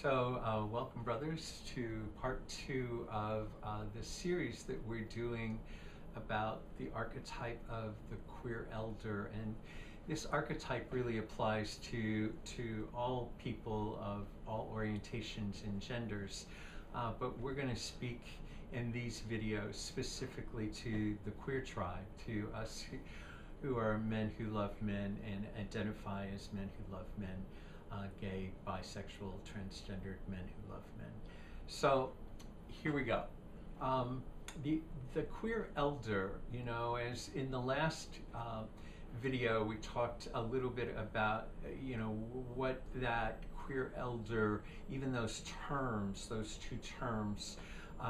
Welcome, brothers, to part two of this series that we're doing about the archetype of the queer elder. And this archetype really applies to all people of all orientations and genders. But we're going to speak in these videos specifically to the queer tribe, to us who are men who love men and identify as men who love men. Gay, bisexual, transgendered men who love men. So here we go. The queer elder, as in the last video, we talked a little bit about, what that queer elder, even those terms, those two terms,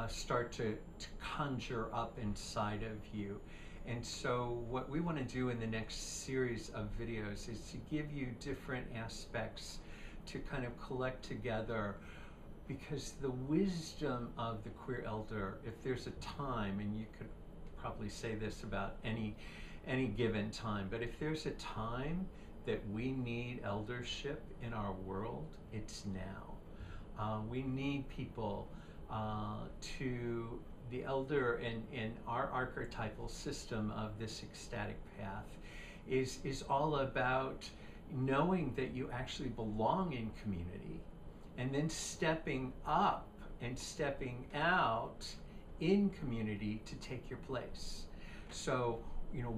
start to conjure up inside of you. And so what we want to do in the next series of videos is to give you different aspects to kind of collect together, because the wisdom of the queer elder, if there's a time, and you could probably say this about any given time, but if there's a time that we need eldership in our world, it's now. We need people to the elder in our archetypal system of this ecstatic path is all about knowing that you actually belong in community, and then stepping up and stepping out in community to take your place. So,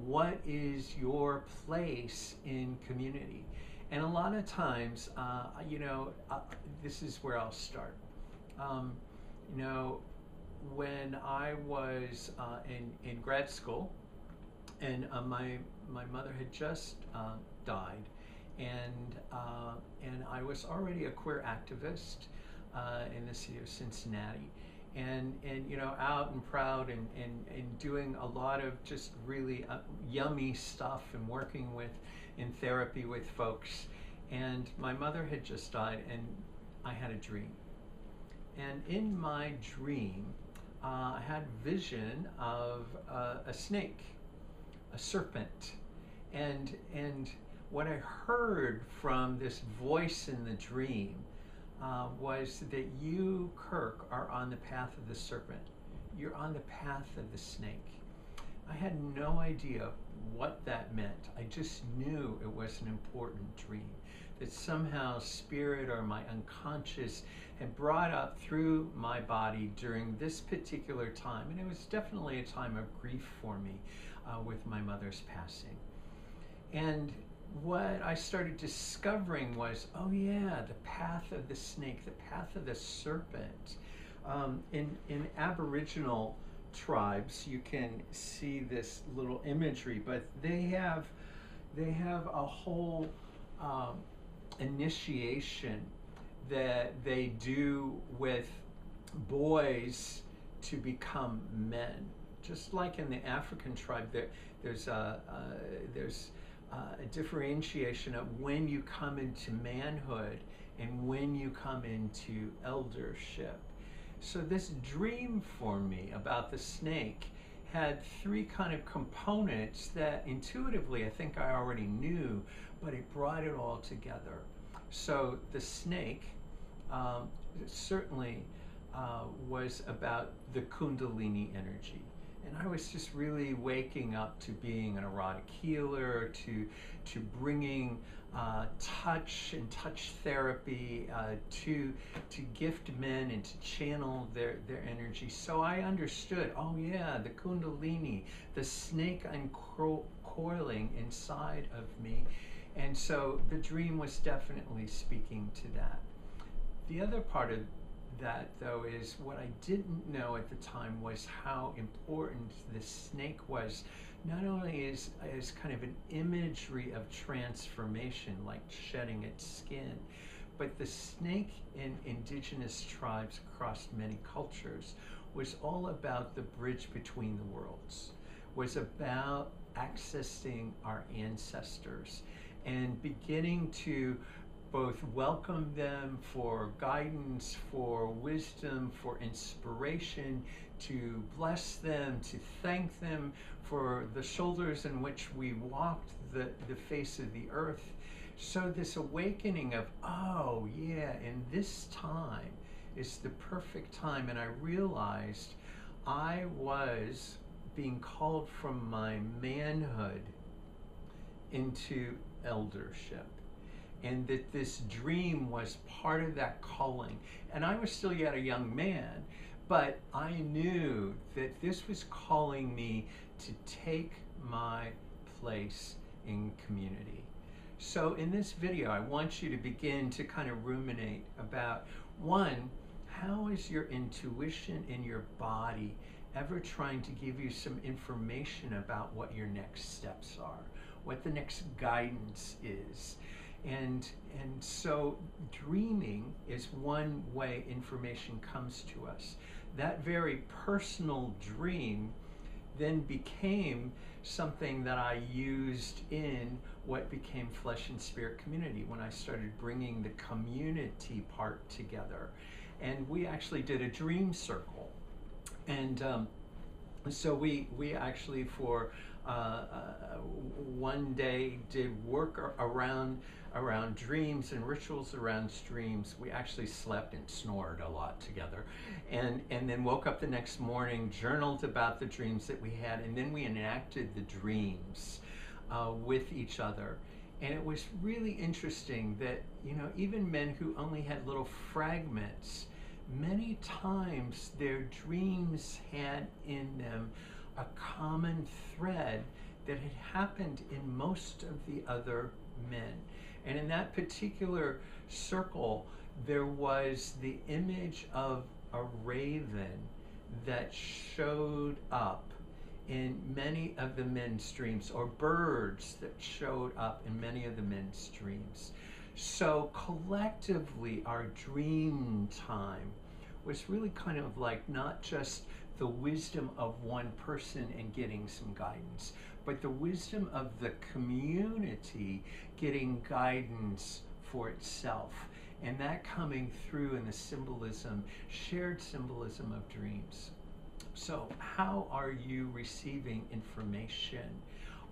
what is your place in community? And a lot of times, this is where I'll start. When I was in grad school, and my mother had just died, and I was already a queer activist in the city of Cincinnati, and out and proud and doing a lot of just really yummy stuff and working in therapy with folks. And my mother had just died, and I had a dream. And in my dream, I had vision of a snake, a serpent, and what I heard from this voice in the dream was that you, Kirk, are on the path of the serpent. You're on the path of the snake. I had no idea what that meant. I just knew it was an important dream, that somehow spirit or my unconscious had brought up through my body during this particular time. And it was definitely a time of grief for me with my mother's passing. And what I started discovering was, oh yeah, the path of the snake, the path of the serpent. In Aboriginal tribes, you can see this little imagery, but they have a whole initiation that they do with boys to become men. Just like in the African tribe, there's a differentiation of when you come into manhood and when you come into eldership. So this dream for me about the snake had three kind of components that intuitively I think I already knew, but it brought it all together. So the snake certainly was about the Kundalini energy. And I was just really waking up to being an erotic healer, to bringing touch and touch therapy to gift men and to channel their energy. So I understood, oh yeah, the Kundalini, the snake uncoiling inside of me. And so the dream was definitely speaking to that. The other part of that, though, is what I didn't know at the time was how important the snake was, not only as kind of an imagery of transformation, like shedding its skin, but the snake in indigenous tribes across many cultures was all about the bridge between the worlds, was about accessing our ancestors and beginning to both welcome them for guidance, for wisdom, for inspiration, to bless them, to thank them for the shoulders in which we walked the face of the earth, So this awakening of, oh yeah, and this time is the perfect time. And I realized I was being called from my manhood into eldership, and that this dream was part of that calling. And I was still yet a young man, but I knew that this was calling me to take my place in community. So in this video, I want you to begin to kind of ruminate about, one, how is your intuition in your body ever trying to give you some information about what your next steps are, what the next guidance is? And so dreaming is one way information comes to us. That very personal dream then became something that I used in what became Flesh and Spirit Community when I started bringing the community part together. And we actually did a dream circle. And so we actually for one day did work around dreams and rituals around dreams. We actually slept and snored a lot together, and then woke up the next morning, journaled about the dreams that we had, and then we enacted the dreams with each other. And it was really interesting that, you know, even men who only had little fragments, many times their dreams had in them a common thread that had happened in most of the other men. And in that particular circle, there was the image of a raven that showed up in many of the men's dreams, or birds that showed up in many of the men's dreams. So collectively, our dream time was really kind of like not just the wisdom of one person and getting some guidance, but the wisdom of the community getting guidance for itself. And that coming through in the symbolism, shared symbolism of dreams. So how are you receiving information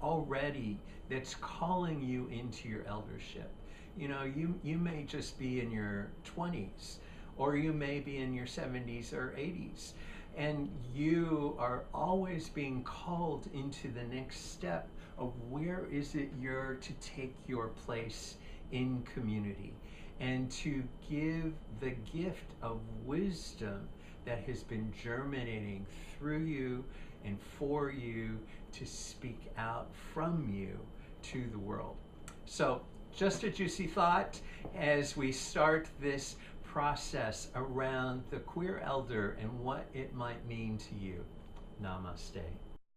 already that's calling you into your eldership? You know, you may just be in your 20s, or you may be in your 70s or 80s, and you are always being called into the next step of where is it you're to take your place in community, and to give the gift of wisdom that has been germinating through you and for you to speak out from you to the world. So just a juicy thought as we start this process around the queer elder and what it might mean to you. Namaste.